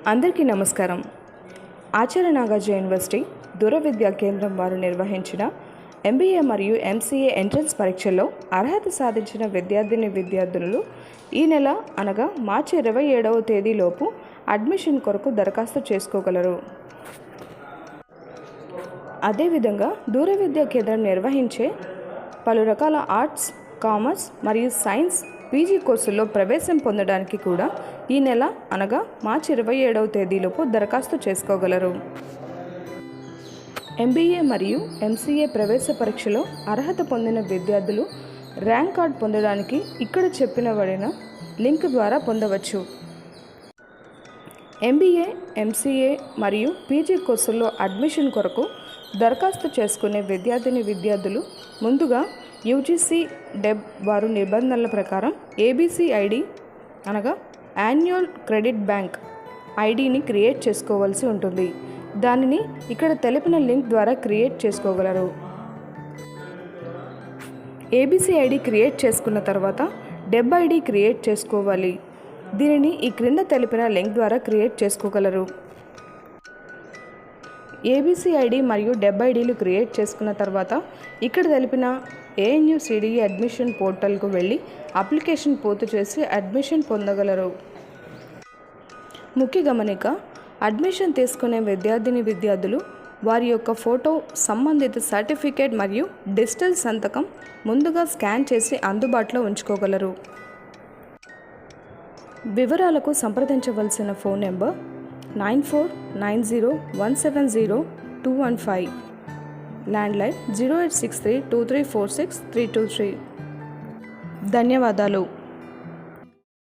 అందరికీ నమస్కారం. ఆచార్య నాగార్జున యూనివర్సిటీ దూర విద్యా కేంద్రం వారు నిర్వహించిన MBA మరియు MCA ఎంట్రన్స్ పరీక్షల్లో అర్హత సాధించిన విద్యార్థులు ఈ నెల అనగా మార్చి 27వ తేదీలోపు అడ్మిషన్ కొరకు దరఖాస్తు చేసుకోగలరు. అదేవిధంగా దూర విద్యా కేంద్రం నిర్వహించే పలు రకాల ఆర్ట్స్, కామర్స్ మరియు సైన్స్ PG కోర్సుల్లో ప్రవేశం పొందడానికి కూడా ఈ నెల అనగా మార్చి 27వ తేదీలోపు దరఖాస్తు చేసుకోగలరు. MBA మరియు MCA ప్రవేశ పరీక్షలో అర్హత పొందిన విద్యార్థులు ర్యాంక్ కార్డ్ పొందడానికి ఇక్కడ చెప్పినబడిన లింక్ ద్వారా పొందవచ్చు. MBA, MCA మరియు PG కోర్సుల్లో అడ్మిషన్ కొరకు దరఖాస్తు చేసుకునే విద్యార్థులు ముందుగా UGC DEB వారు నిబంధనల ప్రకారం ABC ID అనగా యాన్యువల్ క్రెడిట్ బ్యాంక్ ఐడిని క్రియేట్ చేసుకోవాల్సి ఉంటుంది. దానిని ఇక్కడ తెలిపిన లింక్ ద్వారా క్రియేట్ చేసుకోగలరు. ABC ID క్రియేట్ చేసుకున్న తర్వాత DEB ID క్రియేట్ చేసుకోవాలి. దీనిని ఈ క్రింద తెలిపిన లింక్ ద్వారా క్రియేట్ చేసుకోగలరు. ABC ID మరియు DEB IDలు క్రియేట్ చేసుకున్న తర్వాత ఇక్కడ తెలిపిన ANU CDE అడ్మిషన్ పోర్టల్కు వెళ్ళి అప్లికేషన్ పూర్తి చేసి అడ్మిషన్ పొందగలరు. ముఖ్య గమనిక: అడ్మిషన్ తీసుకునే విద్యార్థులు వారి యొక్క ఫోటో, సంబంధిత సర్టిఫికేట్ మరియు డిజిటల్ సంతకం ముందుగా స్కాన్ చేసి అందుబాటులో ఉంచుకోగలరు. వివరాలకు సంప్రదించవలసిన ఫోన్ నెంబర్ 9490170215, ల్యాండ్లైన్ 08632346 323. ధన్యవాదాలు.